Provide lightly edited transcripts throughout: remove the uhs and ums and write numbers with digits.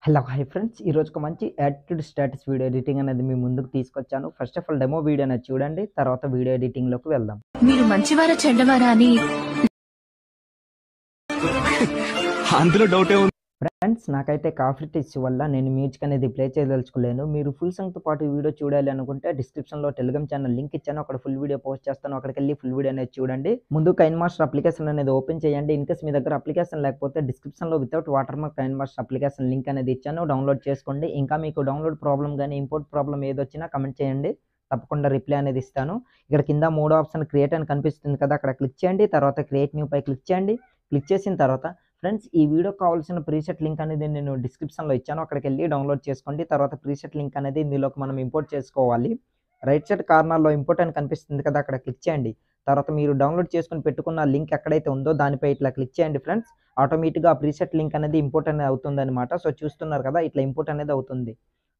Hello hi friends, ఈరోజు ఒక మంచి యాటిట్యూడ్ స్టేటస్ వీడియో ఎడిటింగ్ అనేది మీ ముందుకు తీసుకొచ్చాను. First of all demo video అనేది చూడండి, తర్వాత వీడియో ఎడిటింగ్లోకి వెళ్దాం. మీరు మంచివారా చెడ్డవారా అని అందులో డౌటే ఉంది. ఫ్రెండ్స్, నాకైతే కాఫీ టిప్స్ వల్ల నేను మ్యూజిక్ అనేది ప్లే చేయదలుచుకోలేను. మీరు ఫుల్ సాంగ్తో పాటు వీడియో చూడాలి అనుకుంటే డిస్క్రిప్షన్లో టెలిగ్రామ్ ఛానల్ లింక్ ఇచ్చాను, అక్కడ ఫుల్ వీడియో పోస్ట్ చేస్తాను. అక్కడికి వెళ్ళి ఫుల్ వీడియో అనేది చూడండి. ముందు కైన్ మాస్టర్ అప్లికేషన్ అనేది ఓపెన్ చేయండి. ఇన్కేస్ మీ దగ్గర అప్లికేషన్ లేకపోతే డిస్క్రిప్షన్లో without watermark KineMaster application link అనేది ఇచ్చాను, డౌన్లోడ్ చేసుకోండి. ఇంకా మీకు డౌన్లోడ్ ప్రాబ్లం కానీ ఇంపోర్ట్ ప్రాబ్లం ఏదొచ్చినా కమెంట్ చేయండి, తప్పకుండా రిప్లై అనేది ఇస్తాను. ఇక్కడ కింద మూడో ఆప్షన్ క్రియేట్ అని కనిపిస్తుంది కదా, అక్కడ క్లిక్ చేయండి. తర్వాత క్రియేట్ న్యూ పై క్లిక్ చేయండి. క్లిక్ చేసిన తర్వాత ఫ్రెండ్స్, ఈ వీడియోకి కావాల్సిన ప్రీసెట్ లింక్ అనేది నేను డిస్క్రిప్షన్లో ఇచ్చాను, అక్కడికి వెళ్ళి డౌన్లోడ్ చేసుకోండి. తర్వాత ప్రీసెట్ లింక్ అనేది ఇందులోకి మనం ఇంపోర్ట్ చేసుకోవాలి. రైట్ సైడ్ కార్నర్లో ఇంపోర్ట్ అని కనిపిస్తుంది కదా, అక్కడ క్లిక్ చేయండి. తర్వాత మీరు డౌన్లోడ్ చేసుకుని పెట్టుకున్న లింక్ ఎక్కడైతే ఉందో దానిపై ఇట్లా క్లిక్ చేయండి ఫ్రెండ్స్. ఆటోమేటిక్గా ఆ ప్రీసెట్ లింక్ అనేది ఇంపోర్ట్ అనేది అవుతుంది అనమాట. సో చూస్తున్నారు కదా, ఇట్లా ఇంపోర్ట్ అనేది అవుతుంది.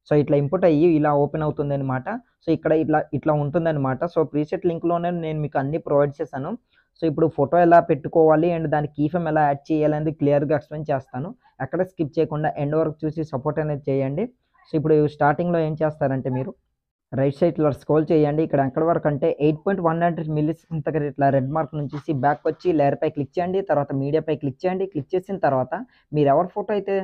సో ఇట్లా ఇంపోర్ట్ అయ్యి ఇలా ఓపెన్ అవుతుంది అనమాట. సో ఇక్కడ ఇట్లా ఉంటుంది అనమాట. సో ప్రీసెట్ లింక్లోనే నేను మీకు అన్ని ప్రొవైడ్ చేశాను. సో ఇప్పుడు ఫోటో ఎలా పెట్టుకోవాలి అండ్ దాని కీఫ్రేమ్ ఎలా యాడ్ చేయాలి అనేది క్లియర్గా ఎక్స్ప్లెయిన్ చేస్తాను. ఎక్కడ స్కిప్ చేయకుండా ఎండ్ వరకు చూసి సపోర్ట్ అనేది చేయండి. సో ఇప్పుడు స్టార్టింగ్లో ఏం చేస్తారంటే, మీరు రైట్ సైడ్లో స్క్రోల్ చేయండి. ఇక్కడ ఎక్కడ వరకు అంటే 8.100 మిల్లీసెకండ్స్ దగ్గర ఇట్లా రెడ్ మార్క్ నుంచి బ్యాక్ వచ్చి లేయర్ పై క్లిక్ చేయండి. తర్వాత మీడియా పై క్లిక్ చేయండి. క్లిక్ చేసిన తర్వాత మీరు ఎవరి ఫోటో అయితే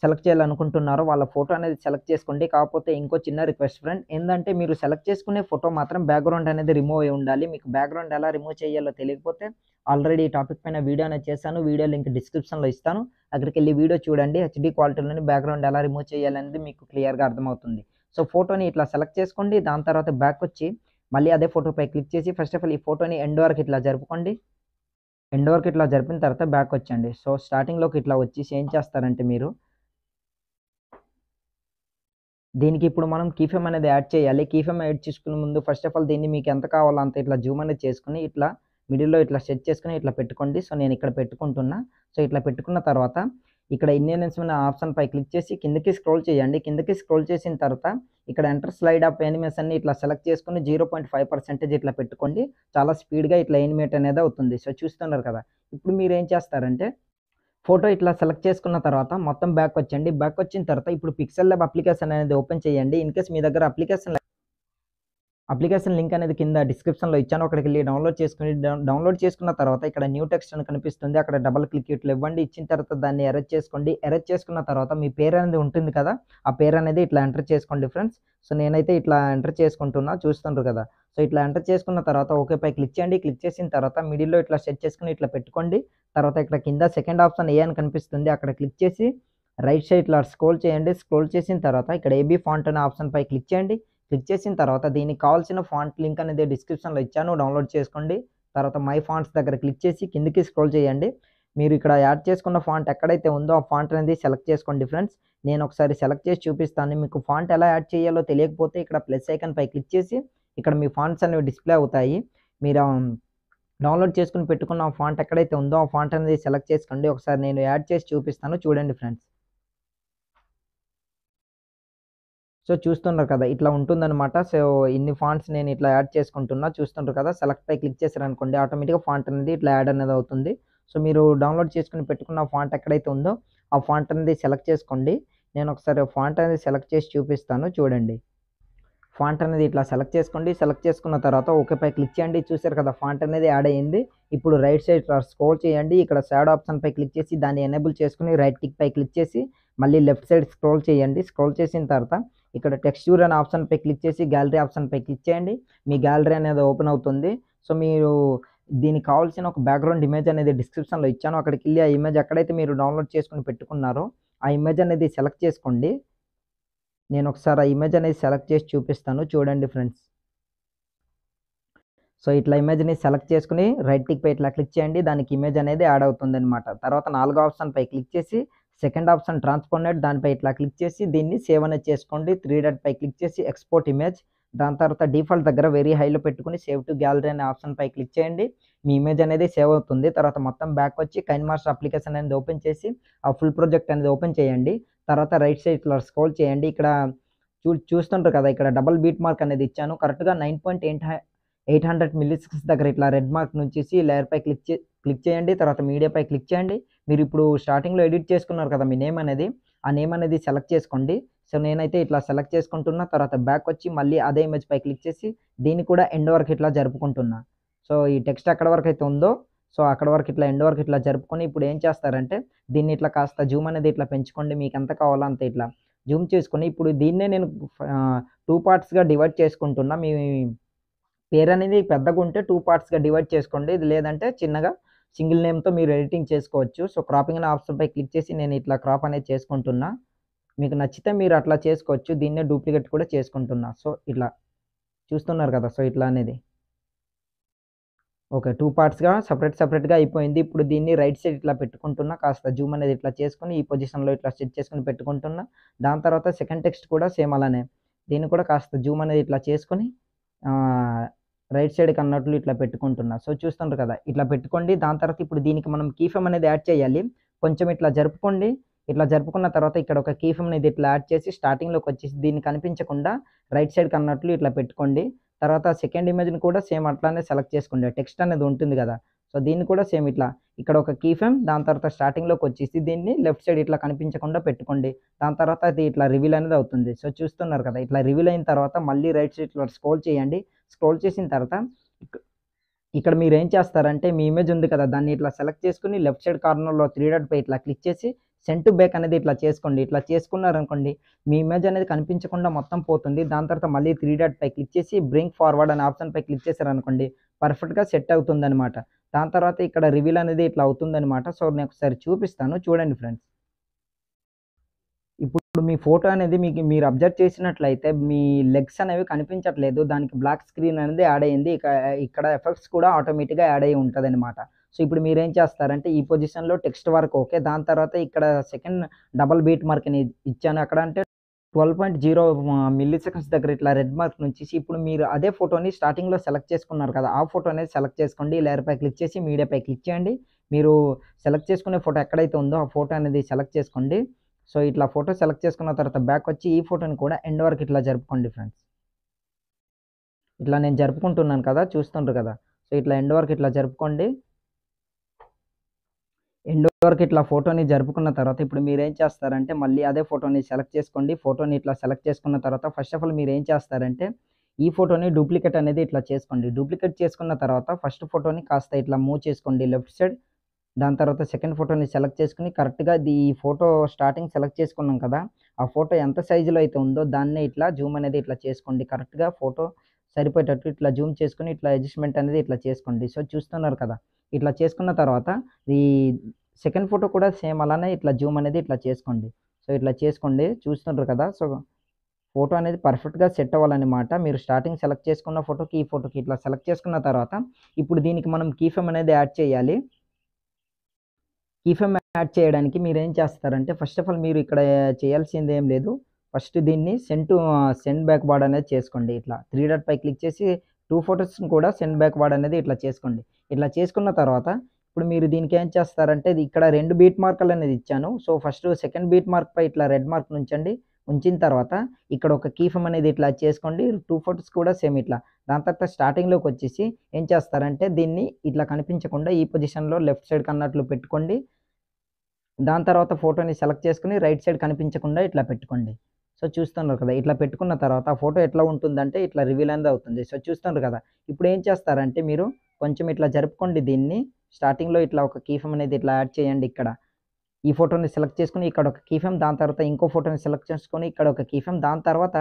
సెలెక్ట్ చేయాలనుకుంటున్నారో వాళ్ళ ఫోటో అనేది సెలెక్ట్ చేసుకోండి. కాకపోతే ఇంకో చిన్న రిక్వెస్ట్ ఫ్రెండ్, ఏంటంటే మీరు సెలెక్ట్ చేసుకునే ఫోటో మాత్రం బ్యాక్గ్రౌండ్ అనేది రిమూవ్ అయి ఉండాలి. మీకు బ్యాక్గ్రౌండ్ ఎలా రిమూవ్ చేయాలో తెలియకపోతే ఆల్రెడీ ఈ టాపిక్ పైన వీడియో అనేది చేశాను, వీడియో లింక్ డిస్క్రిప్షన్లో ఇస్తాను, అక్కడికి వెళ్ళి వీడియో చూడండి. హెచ్డి క్వాలిటీలోని బ్యాక్గ్రౌండ్ ఎలా రిమూవ్ చేయాలనేది మీకు క్లియర్గా అర్థమవుతుంది. సో ఫోటోని ఇట్లా సెలెక్ట్ చేసుకోండి. దాని తర్వాత బ్యాక్ వచ్చి మళ్ళీ అదే ఫోటోపై క్లిక్ చేసి ఫస్ట్ ఆఫ్ ఆల్ ఈ ఫోటోని ఎండ్ వరకు ఇట్లా జరుపుకోండి. ఎండ్ వరకు ఇట్లా జరిపిన తర్వాత బ్యాక్ వచ్చండి. సో స్టార్టింగ్లోకి ఇట్లా వచ్చేసి ఏం చేస్తారంటే, మీరు దీనికి ఇప్పుడు మనం కీఫ్రేమ్ అనేది యాడ్ చేయాలి. కీఫ్రేమ్ యాడ్ చేసుకునే ముందు ఫస్ట్ ఆఫ్ ఆల్ దీన్ని మీకు ఎంత కావాలో అంత ఇట్లా జూమ్ అనేది చేసుకుని ఇట్లా మిడిల్లో ఇట్లా సెట్ చేసుకుని ఇట్లా పెట్టుకోండి. సో నేను ఇక్కడ పెట్టుకుంటున్నా. సో ఇట్లా పెట్టుకున్న తర్వాత ఇక్కడ ఇన్హెరెన్స్ అనే ఆప్షన్ పై క్లిక్ చేసి కిందకి స్క్రోల్ చేయండి. కిందకి స్క్రోల్ చేసిన తర్వాత ఇక్కడ ఎంటర్ స్లైడ్ ఆఫ్ యానిమేషన్ అన్ని ఇట్లా సెలెక్ట్ చేసుకుని 0.5% ఇట్లా పెట్టుకోండి. చాలా స్పీడ్గా ఇట్లా యానిమేట్ అనేది అవుతుంది. సో చూస్తున్నారు కదా, ఇప్పుడు మీరు ఏం చేస్తారంటే, ఫోటో ఇట్లా సెలెక్ట్ చేసుకున్న తర్వాత మొత్తం బ్యాక్ వచ్చండి. బ్యాక్ వచ్చిన తర్వాత ఇప్పుడు పిక్సెల్ ల్యాబ్ అప్లికేషన్ అనేది ఓపెన్ చేయండి. ఇన్కేస్ మీ దగ్గర అప్లికేషన్ లింక్ అనేది కింద డిస్క్రిప్షన్లో ఇచ్చాను, అక్కడికి వెళ్ళి డౌన్లోడ్ చేసుకుని డౌన్లోడ్ చేసుకున్న తర్వాత ఇక్కడ న్యూ టెక్స్ట్ అని కనిపిస్తుంది, అక్కడ డబల్ క్లిక్ ఇట్లా ఇవ్వండి. ఇచ్చిన తర్వాత దాన్ని ఎరేజ్ చేసుకోండి. ఎరేజ్ చేసుకున్న తర్వాత మీ పేరు అనేది ఉంటుంది కదా, ఆ పేరు అనేది ఇట్లా ఎంటర్ చేసుకోండి ఫ్రెండ్స్. సో నేనైతే ఇట్లా ఎంటర్ చేసుకుంటున్నా, చూస్తుండ్రు కదా. సో ఇట్లా ఎంటర్ చేసుకున్న తర్వాత ఓకే పై క్లిక్ చేయండి. క్లిక్ చేసిన తర్వాత మిడిల్లో ఇట్లా సెట్ చేసుకుని ఇట్లా పెట్టుకోండి. తర్వాత ఇక్కడ కింద సెకండ్ ఆప్షన్ ఏ అని కనిపిస్తుంది, అక్కడ క్లిక్ చేసి రైట్ సైడ్ ఇట్లా స్క్రోల్ చేయండి. స్క్రోల్ చేసిన తర్వాత ఇక్కడ ఏబీ ఫాంట్ అనే ఆప్షన్ పై క్లిక్ చేయండి. క్లిక్ చేసిన తర్వాత దీనికి కావాల్సిన ఫాంట్ లింక్ అనేది డిస్క్రిప్షన్లో ఇచ్చాను, డౌన్లోడ్ చేసుకోండి. తర్వాత మై ఫాంట్స్ దగ్గర క్లిక్ చేసి కిందకి స్క్రోల్ చేయండి. మీరు ఇక్కడ యాడ్ చేసుకున్న ఫాంట్ ఎక్కడైతే ఉందో ఆ ఫాంట్ అనేది సెలెక్ట్ చేసుకోండి ఫ్రెండ్స్. నేను ఒకసారి సెలెక్ట్ చేసి చూపిస్తాను. మీకు ఫాంట్ ఎలా యాడ్ చేయాలో తెలియకపోతే ఇక్కడ ప్లస్ ఐకాన్ పై క్లిక్ చేసి ఇక్కడ మీ ఫాంట్స్ అనేవి డిస్ప్లే అవుతాయి. మీరు డౌన్లోడ్ చేసుకుని పెట్టుకున్న ఫాంట్ ఎక్కడైతే ఉందో ఆ ఫాంట్ అనేది సెలెక్ట్ చేసుకోండి. ఒకసారి నేను యాడ్ చేసి చూపిస్తాను, చూడండి ఫ్రెండ్స్. సో చూస్తున్నారు కదా, ఇట్లా ఉంటుందన్నమాట. సో ఇన్ని ఫాంట్స్ నేను ఇట్లా యాడ్ చేసుకుంటున్నా, చూస్తుంటారు కదా. సెలెక్ట్ పై క్లిక్ చేశారనుకోండి, ఆటోమేటిక్గా ఫాంట్ అనేది ఇట్లా యాడ్ అనేది అవుతుంది. సో మీరు డౌన్లోడ్ చేసుకుని పెట్టుకున్న ఫాంట్ ఎక్కడైతే ఉందో ఆ ఫాంట్ అనేది సెలెక్ట్ చేసుకోండి. నేను ఒకసారి ఫాంట్ అనేది సెలెక్ట్ చేసి చూపిస్తాను, చూడండి. ఫాంట్ అనేది ఇట్లా సెలెక్ట్ చేసుకోండి. సెలెక్ట్ చేసుకున్న తర్వాత ఓకే పై క్లిక్ చేయండి. చూసారు కదా, ఫాంట్ అనేది యాడ్ అయ్యింది. ఇప్పుడు రైట్ సైడ్ ఇట్లా స్క్రోల్ చేయండి. ఇక్కడ షాడో ఆప్షన్ పై క్లిక్ చేసి దాన్ని ఎనేబుల్ చేసుకుని రైట్ క్లిక్ పై క్లిక్ చేసి మళ్ళీ లెఫ్ట్ సైడ్ స్క్రోల్ చేయండి. స్క్రోల్ చేసిన తర్వాత ఇక్కడ టెక్స్చర్ అనే ఆప్షన్ పై క్లిక్ చేసి గ్యాలరీ ఆప్షన్ పై క్లిక్ చేయండి. మీ గ్యాలరీ అనేది ఓపెన్ అవుతుంది. సో మీరు దీనికి కావాల్సిన ఒక బ్యాక్గ్రౌండ్ ఇమేజ్ అనేది డిస్క్రిప్షన్లో ఇచ్చాను, అక్కడికి వెళ్ళి ఆ ఇమేజ్ ఎక్కడైతే మీరు డౌన్లోడ్ చేసుకుని పెట్టుకున్నారో ఆ ఇమేజ్ అనేది సెలెక్ట్ చేసుకోండి. నేను ఒకసారి ఆ ఇమేజ్ అనేది సెలెక్ట్ చేసి చూపిస్తాను, చూడండి ఫ్రెండ్స్. సో ఇట్లా ఇమేజ్ని సెలెక్ట్ చేసుకుని రైట్ క్లిక్ పై ఇట్లా క్లిక్ చేయండి. దానికి ఇమేజ్ అనేది యాడ్ అవుతుంది అనమాట. తర్వాత 4వ ఆప్షన్ పై క్లిక్ చేసి సెకండ్ ఆప్షన్ ట్రాన్స్పోర్ట్ దానిపై ఇట్లా క్లిక్ చేసి దీన్ని సేవ్ అనేది చేసుకోండి. 3 డాట్ పై క్లిక్ చేసి ఎక్స్పోర్ట్ ఇమేజ్. దాని తర్వాత డిఫాల్ట్ దగ్గర వెరీ హైలో పెట్టుకుని సేవ్ టు గ్యాలరీ అనే ఆప్షన్ పై క్లిక్ చేయండి. మీ ఇమేజ్ అనేది సేవ్ అవుతుంది. తర్వాత మొత్తం బ్యాక్ వచ్చి కైన్ మాస్టర్ అప్లికేషన్ అనేది ఓపెన్ చేసి ఆ ఫుల్ ప్రాజెక్ట్ అనేది ఓపెన్ చేయండి. తర్వాత రైట్ సైడ్ ఇట్లా స్క్రోల్ చేయండి. ఇక్కడ చూస్తుంటారు కదా, ఇక్కడ డబల్ బీట్ మార్క్ అనేది ఇచ్చాను. కరెక్ట్గా 9.800 మిల్లీసెకండ్స్ దగ్గర ఇట్లా రెడ్ మార్క్ నుంచి లేయర్ పై క్లిక్ చేయండి. తర్వాత మీడియా పై క్లిక్ చేయండి. మీరు ఇప్పుడు స్టార్టింగ్లో ఎడిట్ చేసుకున్నారు కదా మీ నేమ్ అనేది, ఆ నేమ్ అనేది సెలెక్ట్ చేసుకోండి. సో నేనైతే ఇట్లా సెలెక్ట్ చేసుకుంటున్నా. తర్వాత బ్యాక్ వచ్చి మళ్ళీ అదే ఇమేజ్‌పై క్లిక్ చేసి దీన్ని కూడా ఎండ్ వరకు ఇట్లా జరుపుకుంటున్నా. సో ఈ టెక్స్ట్ ఎక్కడి వరకైతే ఉందో సో అక్కడి వరకు ఇట్లా ఎండ్ వరకు ఇట్లా జరుపుకొని ఇప్పుడు ఏం చేస్తారంటే దీన్ని ఇట్లా కాస్త జూమ్ అనేది ఇట్లా పెంచుకోండి. మీకు ఎంత కావాలో అంత ఇట్లా జూమ్ చేసుకొని ఇప్పుడు దీన్నే నేను 2 పార్ట్స్‌గా డివైడ్ చేసుకుంటున్నా. మీ పేరనేది పెద్దగుంటే 2 పార్ట్స్‌గా డివైడ్ చేసుకోండి. ఇది లేదంటే చిన్నగా సింగిల్ నేమ్‌తో మీరు ఎడిటింగ్ చేసుకోవచ్చు. సో క్రాపింగ్ అనే ఆప్షన్‌పై క్లిక్ చేసి నేను ఇట్లా క్రాప్ అనేది చేసుకుంటున్నా. మీకు నచ్చితే మీరు అట్లా చేసుకోవచ్చు. దీన్నే డూప్లికేట్ కూడా చేసుకుంటున్నా. సో ఇట్లా చూస్తున్నారు కదా! సో ఇట్లా అనేది. ఓకే. 2 పార్ట్స్‌గా సెపరేట్‌గా అయిపోయింది. ఇప్పుడు దీన్ని రైట్ సైడ్ ఇట్లా పెట్టుకుంటున్నా. కాస్త జూమ్ అనేది ఇట్లా చేసుకొని ఈ పొజిషన్‌లో ఇట్లా సెట్ చేసుకొని పెట్టుకుంటున్నా. దాని తర్వాత సెకండ్ టెక్స్ట్ కూడా సేమ్ అలానే. దీన్ని కూడా కాస్త జూమ్ అనేది ఇట్లా చేసుకొని ఆహ్, రైట్ సైడ్‌కి అన్నట్లు ఇట్లా పెట్టుకుంటున్నా. సో చూస్తుండ్రు కదా! ఇట్లా పెట్టుకోండి. దాని తర్వాత ఇప్పుడు దీనికి మనం కీ ఫ్రేమ్ అనేది యాడ్ చేయాలి. కొంచెం ఇట్లా జరుపుకోండి. ఇట్లా జరుపుకున్న తర్వాత ఇక్కడ ఒక కీ ఫ్రేమ్ అనేది ఇట్లా యాడ్ చేసి స్టార్టింగ్‌లోకొచ్చేసి దీన్ని కనిపించకుండా రైట్ సైడ్‌కి అన్నట్లు ఇట్లా పెట్టుకోండి. తర్వాత సెకండ్ ఇమేజ్‌ని కూడా సేమ్ అట్లానే సెలెక్ట్ చేసుకోండి. టెక్స్ట్ అనేది ఉంటుంది గదా! సో దీన్ని కూడా సేమ్ ఇట్లా ఇక్కడ ఒక కీ ఫ్రేమ్ దాని తర్వాత స్టార్టింగ్‌లోకొచ్చేసి దీన్ని లెఫ్ట్ సైడ్ ఇట్లా కనిపించకుండా పెట్టుకోండి. దాని తర్వాత అది ఇట్లా రివీల్ అనేది అవుతుంది. సో చూస్తున్నారు కదా! ఇట్లా రివీల్ అయిన తర్వాత మళ్ళీ రైట్ సైడ్ ఇట్లా స్క్రోల్ చేయండి. స్క్రోల్ చేసిన తర్వాత ఇక్ ఇక్కడ మీరేం చేస్తారంటే మీ ఇమేజ్ ఉంది కదా! దాన్ని ఇట్లా సెలెక్ట్ చేసుకొని లెఫ్ట్ సైడ్ కార్నర్‌లో 3 డాట్ పై ఇట్లా క్లిక్ చేసి సెండ్ టు బ్యాక్ అనేది ఇట్లా చేసుకోండి. ఇట్లా చేసుకున్నారనుకోండి మీ ఇమేజ్ అనేది కనిపించకుండా మొత్తం పోతుంది. దాని తర్వాత మళ్ళీ 3 డాట్ పై క్లిక్ చేసి బ్రింగ్ ఫార్వర్డ్ అనే ఆప్షన్‌పై క్లిక్ చేశారనుకోండి పర్ఫెక్ట్‌గా సెట్ అవుతుందనమాట. దాని తర్వాత ఇక్కడ రివీల్ అనేది ఇట్లా అవుతుందనమాట. సో నేను ఒకసారి చూపిస్తాను చూడండి ఫ్రెండ్స్. ఇప్పుడు మీ ఫోటో అనేది మీరు అబ్జర్వ్ చేసినట్లయితే మీ లెగ్స్ అనేవి కనిపించట్లేదు. దానికి బ్లాక్ స్క్రీన్ అనేది యాడ్ అయింది. ఇక్కడ ఎఫెక్ట్స్ కూడా ఆటోమేటిక్‌గా యాడ్ అయ్యి ఉంటదనమాట. సో ఇప్పుడు మీరేం చేస్తారంటే ఈ పొజిషన్‌లో టెక్స్ట్ వరకు ఓకే. దాని తర్వాత ఇక్కడ సెకండ్ డబుల్ బీట్ మార్క్ అని ఇచ్చాను. అక్కడ అంటే 12.0 మిల్లీ సెకండ్స్ దగ్గర ఇట్లా రెడ్ మార్క్ నుంచేసి ఇప్పుడు మీరు అదే ఫోటోని స్టార్టింగ్‌లో సెలెక్ట్ చేసుకున్నారు కదా! ఆ ఫోటో అనేది సెలెక్ట్ చేసుకోండి. లేయర్‌పై క్లిక్ చేసి మీడియాపై క్లిక్ చేయండి. మీరు సెలెక్ట్ చేసుకునే ఫోటో ఎక్కడైతే ఉందో ఆ ఫోటో అనేది సెలెక్ట్ చేసుకోండి. సో ఇట్లా ఫోటో సెలెక్ట్ చేసుకున్న తర్వాత బ్యాక్ వచ్చి ఈ ఫోటోని కూడా ఎండ్ వరకు ఇట్లా జరుపుకోండి ఫ్రెండ్స్. ఇట్లా నేను జరుపుకుంటున్నాను కదా! చూస్తుండ్రు కదా! సో ఇట్లా ఎండ్ వరకు ఇట్లా జరుపుకోండి. ఎండ్ వరకు ఇట్లా ఫోటోని జరుపుకున్న తర్వాత ఇప్పుడు మీరేం చేస్తారంటే మళ్ళీ అదే ఫోటోని సెలెక్ట్ చేసుకోండి. ఫోటోని ఇట్లా సెలెక్ట్ చేసుకున్న తర్వాత ఫస్ట్ ఆఫ్ ఆల్ మీరేం చేస్తారంటే ఈ ఫోటోని డూప్లికేట్ అనేది ఇట్లా చేసుకోండి. డూప్లికేట్ చేసుకున్న తర్వాత ఫస్ట్ ఫోటోని కాస్త ఇట్లా మూవ్ చేసుకోండి లెఫ్ట్ సైడ్. దాని తర్వాత సెకండ్ ఫోటోని సెలెక్ట్ చేసుకొని కరెక్ట్‌గా ఈ ఫోటో స్టార్టింగ్ సెలెక్ట్ చేసుకున్నాం కదా! ఆ ఫోటో ఎంత సైజులో అయితే ఉందో దాన్నే ఇట్లా జూమ్ అనేది ఇట్లా చేసుకోండి. కరెక్ట్‌గా ఫోటో సరిపోయేటట్టు ఇట్లా జూమ్ చేసుకొని ఇట్లా అడ్జస్ట్‌మెంట్ అనేది ఇట్లా చేసుకోండి. సో చూస్తున్నారు కదా! ఇట్లా చేసుకున్న తర్వాత ఈ సెకండ్ ఫోటో కూడా సేమ్ అలానే ఇట్లా జూమ్ అనేది ఇట్లా చేసుకోండి. సో ఇట్లా చేసుకోండి. చూస్తుండ్రు కదా! సో ఫోటో అనేది పర్ఫెక్ట్‌గా సెట్ అవ్వాలన్నమాట. మీరు స్టార్టింగ్ సెలెక్ట్ చేసుకున్న ఫోటోకి, ఈ ఫోటోకి ఇట్లా సెలెక్ట్ చేసుకున్న తర్వాత ఇప్పుడు దీనికి మనం కీ ఫ్రేమ్ అనేది యాడ్ చేయాలి. కీ ఫ్రేమ్ యాడ్ చేయడానికి మీరేం చేస్తారంటే ఫస్ట్ ఆఫ్ ఆల్ మీరు ఇక్కడ చేయాల్సిందేం లేదు. ఫస్ట్ దీన్ని సెండ్ బ్యాక్‌వర్డ్ అనేది చేసుకోండి. ఇట్లా 3 డాట్ పై క్లిక్ చేసి 2 ఫోటోస్‌ని కూడా సెండ్ బ్యాక్‌వర్డ్ అనేది ఇట్లా చేసుకోండి. ఇట్లా చేసుకున్న తర్వాత ఇప్పుడు మీరు దీనికి ఏం చేస్తారంటే ఇక్కడ 2 బీట్ మార్కర్లు అనేది ఇచ్చాను. So first second beat mark పై ఇట్లా రెడ్ మార్క్ ఉంచండి. ఉంచిన తర్వాత ఇక్కడ ఒక కీ ఫ్రేమ్ అనేది ఇట్లా చేసుకోండి. 2 ఫోటోస్ కూడా సేమ్ ఇట్లా. దాని తర్వాత స్టార్టింగ్‌లోకొచ్చేసి ఏం చేస్తారంటే దీన్ని ఇట్లా కనిపించకుండా ఈ పొజిషన్‌లో లెఫ్ట్ సైడ్‌కి అన్నట్లు పెట్టుకోండి. దాని తర్వాత ఫోటోని సెలెక్ట్ చేసుకొని రైట్ సైడ్ కనిపించకుండా ఇట్లా పెట్టుకోండి. సో చూస్తున్నారు కదా! ఇట్లా పెట్టుకున్న తర్వాత ఆ ఫోటో ఎట్లా ఉంటుందంటే ఇట్లా రివీల్ అనేది అవుతుంది. సో చూస్తున్నారు కదా! ఇప్పుడు ఏం చేస్తారంటే మీరు కొంచెం ఇట్లా జరుపుకోండి దీన్ని. స్టార్టింగ్‌లో ఇట్లా ఒక కీ ఫ్రేమ్ అనేది ఇట్లా యాడ్ చేయండి ఇక్కడ. ఈ ఫోటోని సెలెక్ట్ చేసుకొని ఇక్కడ ఒక కీ ఫ్రేమ్ దాని తర్వాత ఇంకో ఫోటోని సెలెక్ట్ చేసుకొని ఇక్కడ ఒక కీ ఫ్రేమ్ దాని తర్వాత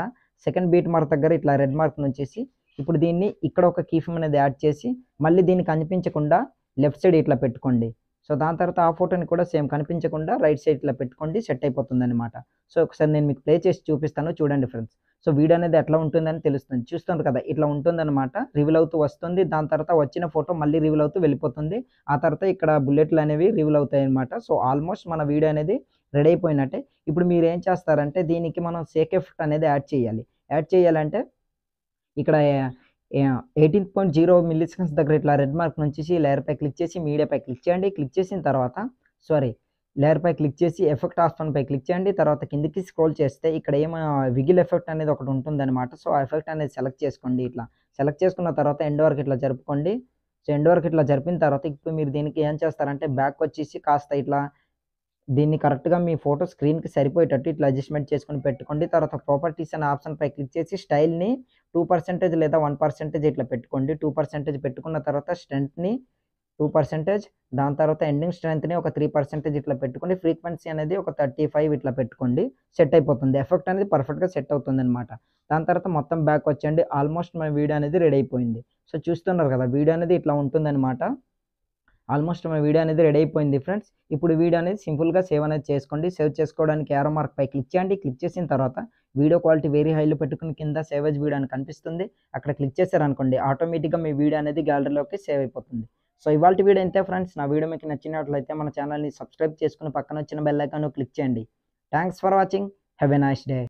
సెకండ్ బీట్ మార్క్ దగ్గర ఇట్లా రెడ్ మార్క్ నుంచేసి ఇప్పుడు దీన్ని ఇక్కడ ఒక కీ ఫ్రేమ్ అనేది యాడ్ చేసి మళ్ళీ దీన్ని కనిపించకుండా లెఫ్ట్ సైడ్ ఇట్లా పెట్టుకోండి. సో దాని తర్వాత ఆ ఫోటోని కూడా సేమ్ కనిపించకుండా రైట్ సైడ్ ఇట్లా పెట్టుకోండి సెట్ అయిపోతుందన్నమాట. సో ఒకసారి నేను మీకు ప్లే చేసి చూపిస్తాను చూడండి ఫ్రెండ్స్. సో వీడియో అనేది ఎట్లా ఉంటుందని తెలుస్తుంది. చూస్తున్నారు కదా! ఇట్లా ఉంటుందన్నమాట. రివీల్ అవుతూ వస్తుంది. దాని తర్వాత వచ్చిన ఫోటో మళ్ళీ రివీల్ అవుతూ వెళ్ళిపోతుంది. ఆ తర్వాత ఇక్కడ బుల్లెట్లు అనేవి రివీల్ అవుతాయన్నమాట. సో ఆల్మోస్ట్ మన వీడియో అనేది రెడీ అయిపోయినట్టే. ఇప్పుడు మీరేం చేస్తారంటే దీనికి మనం షేక్ ఎఫెక్ట్ అనేది యాడ్ చేయాలి. యాడ్ చేయాలంటే ఇక్కడ 18.0 మిల్లీ సెకండ్స్ దగ్గర ఇట్లా రెడ్ మార్క్ నుంచేసి లేయర్‌పై క్లిక్ చేసి మీడియాపై క్లిక్ చేయండి. క్లిక్ చేసిన తర్వాత లేయర్‌పై క్లిక్ చేసి ఎఫెక్ట్ ఆప్షన్‌పై క్లిక్ చేయండి. తర్వాత కిందకి స్క్రోల్ చేస్తే ఇక్కడ విగిల్ ఎఫెక్ట్ అనేది ఒకటి ఉంటుందన్నమాట. సో ఆ ఎఫెక్ట్ అనేది సెలెక్ట్ చేసుకోండి ఇట్లా. సెలెక్ట్ చేసుకున్న తర్వాత ఎండ్ వరకు ఇట్లా జరుపుకోండి. సో ఎండ్ వరకు ఇట్లా జరిపిన తర్వాత ఇప్పుడు మీరు దీనికి ఏం చేస్తారంటే బ్యాక్ వచ్చేసి కాస్త ఇట్లా దీన్ని కరెక్ట్గా మీ ఫోటో స్క్రీన్కి సరిపోయేటట్టు ఇట్లా అడ్జస్ట్మెంట్ చేసుకుని పెట్టుకోండి. తర్వాత ప్రాపర్టీస్ అనే ఆప్షన్పై క్లిక్ చేసి స్టైల్ని 2% లేదా 1% ఇట్లా పెట్టుకోండి. 2% పెట్టుకున్న తర్వాత స్ట్రెంత్ని 2%, దాని తర్వాత ఎండింగ్ స్ట్రెంత్ని ఒక 3% ఇట్లా పెట్టుకోండి. ఫ్రీక్వెన్సీ అనేది ఒక 35 ఇట్లా పెట్టుకోండి. సెట్ అయిపోతుంది. ఎఫెక్ట్ అనేది పర్ఫెక్ట్గా సెట్ అవుతుంది అనమాట. దాని తర్వాత మొత్తం బ్యాక్ వచ్చేయండి. ఆల్మోస్ట్ మన వీడియో అనేది రెడీ అయిపోయింది. సో చూస్తున్నారు కదా, వీడియో అనేది ఇట్లా ఉంటుందన్నమాట. ఆల్మోస్ట్ మన వీడియో అనేది రెడీ అయిపోయింది ఫ్రెండ్స్. ఇప్పుడు వీడియో అనేది సింపుల్గా సేవ్ అనేది చేసుకోండి. సేవ్ చేసుకోవడానికి యారో మార్క్ పై క్లిక్ చేయండి. క్లిక్ చేసిన తర్వాత వీడియో క్వాలిటీ వెరీ హైలో పెట్టుకుని కింద సేవ్ యాజ్ వీడియో అని కనిపిస్తుంది. అక్కడ క్లిక్ చేశారనుకోండి, ఆటోమేటిక్గా మీ వీడియో అనేది గ్యాలరీలోకి సేవ్ అయిపోతుంది. సో ఇవాళ వీడియో ఇంతే ఫ్రెండ్స్. నా వీడియో మీకు నచ్చినట్లయితే మన ఛానల్ని సబ్స్క్రైబ్ చేసుకుని పక్కన వచ్చిన బెల్ ఐకాన్ క్లిక్ చేయండి. Thanks for watching. Have a nice day.